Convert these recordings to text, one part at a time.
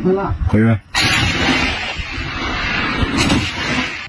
回员。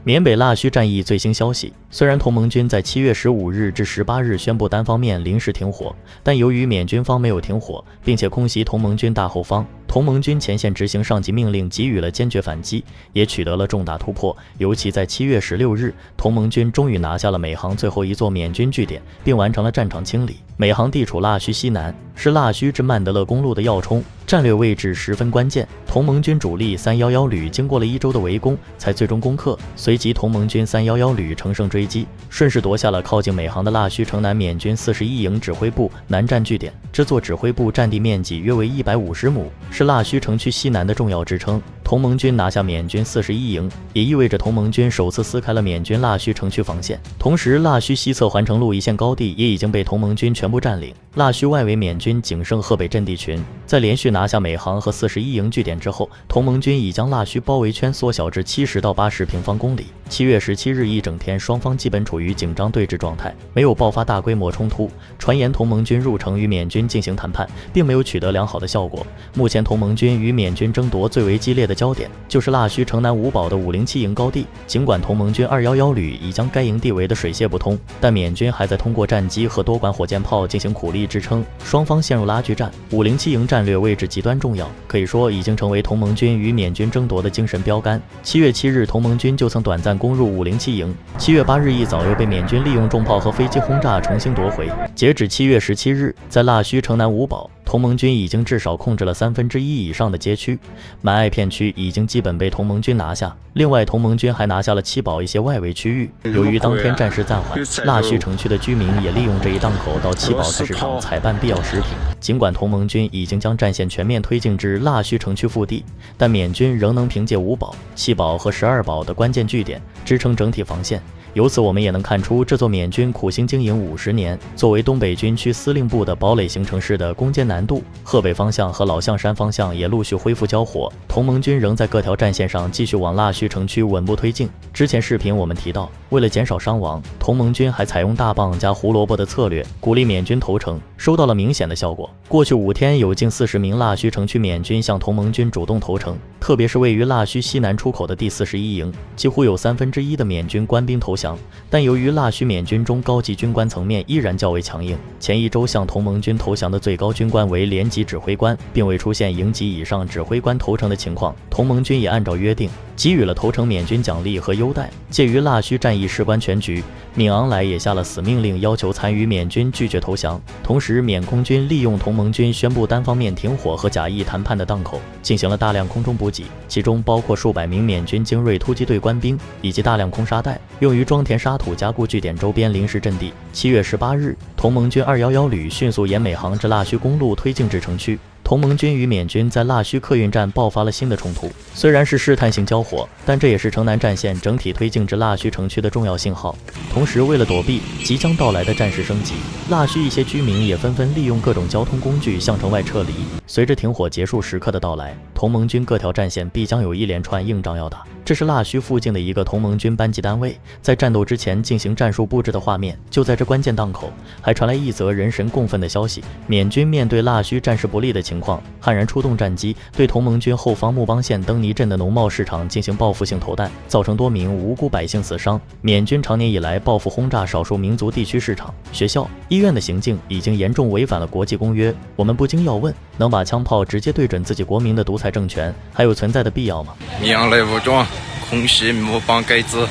缅北腊戌战役最新消息，虽然同盟军在7月15日至18日宣布单方面临时停火，但由于缅军方没有停火，并且空袭同盟军大后方，同盟军前线执行上级命令，给予了坚决反击，也取得了重大突破。尤其在7月16日，同盟军终于拿下了美航最后一座缅军据点，并完成了战场清理。美航地处腊戌西南，是腊戌至曼德勒公路的要冲，战略位置十分关键。同盟军主力311旅经过了1周的围攻，才最终攻克。随即，同盟军311旅乘胜追击，顺势夺下了靠近美航的腊戌城南缅军41营指挥部南站据点。这座指挥部占地面积约为150亩，是腊戌城区西南的重要支撑。同盟军拿下缅军41营，也意味着同盟军首次撕开了缅军腊戌城区防线。同时，腊戌西侧环城路一线高地也已经被同盟军全部占领。腊戌外围缅军仅剩河北阵地群，在连续拿下美航和41营据点之后，同盟军已将腊戌包围圈缩小至70到80平方公里。7月17日一整天，双方基本处于紧张对峙状态，没有爆发大规模冲突。传言同盟军入城与缅军进行谈判，并没有取得良好的效果。目前同盟军与缅军争夺最为激烈的焦点就是腊戌城南五堡的507营高地。尽管同盟军211旅已将该营地围得水泄不通，但缅军还在通过战机和多管火箭炮进行苦力支撑，双方陷入拉锯战。507营战略位置极端重要，可以说已经成为同盟军与缅军争夺的精神标杆。7月7日，同盟军就曾短暂攻入507营，7月8日一早又被缅军利用重炮和飞机轰炸重新夺回。截止7月17日，在腊戌城南五堡，同盟军已经至少控制了1/3以上的街区，满爱片区已经基本被同盟军拿下。另外，同盟军还拿下了七堡一些外围区域。由于当天战事暂缓，腊戌城区的居民也利用这一档口到七堡菜市场采办必要食品。尽管同盟军已经将战线全面推进至腊戌城区腹地，但缅军仍能凭借五堡、七堡和12堡的关键据点支撑整体防线。由此我们也能看出，这座缅军苦心经营50年，作为东北军区司令部的堡垒形成式的攻坚难度。河北方向和老象山方向也陆续恢复交火，同盟军仍在各条战线上继续往腊戌城区稳步推进。之前视频我们提到，为了减少伤亡，同盟军还采用大棒加胡萝卜的策略，鼓励缅军投诚，收到了明显的效果。过去5天，有近40名腊戌城区缅军向同盟军主动投诚，特别是位于腊戌西南出口的第41营，几乎有1/3的缅军官兵投降。但由于腊戌缅军中高级军官层面依然较为强硬，前一周向同盟军投降的最高军官为连级指挥官，并未出现营级以上指挥官投诚的情况。同盟军也按照约定给予了投诚缅军奖励和优待。鉴于腊戌战役事关全局，敏昂莱也下了死命令，要求参与缅军拒绝投降。同时，缅空军利用同盟军宣布单方面停火和假意谈判的档口，进行了大量空中补给，其中包括数百名缅军精锐突击队官兵以及大量空沙袋，用于装填沙土加固据点周边临时阵地。7月18日，同盟军211旅迅速沿美航至腊戌公路推进至城区。同盟军与缅军在腊戌客运站爆发了新的冲突，虽然是试探性交火，但这也是城南战线整体推进至腊戌城区的重要信号。同时，为了躲避即将到来的战事升级，腊戌一些居民也纷纷利用各种交通工具向城外撤离。随着停火结束时刻的到来，同盟军各条战线必将有一连串硬仗要打。这是腊戌附近的一个同盟军班级单位在战斗之前进行战术布置的画面。就在这关键档口，还传来一则人神共愤的消息：缅军面对腊戌战事不利的情况，悍然出动战机对同盟军后方木邦县登尼镇的农贸市场进行报复性投弹，造成多名无辜百姓死伤。缅军常年以来报复轰炸少数民族地区市场、学校、医院的行径已经严重违反了国际公约。我们不禁要问，能把枪炮直接对准自己国民的独裁政权，还有存在的必要吗？缅来武装空袭木邦盖子，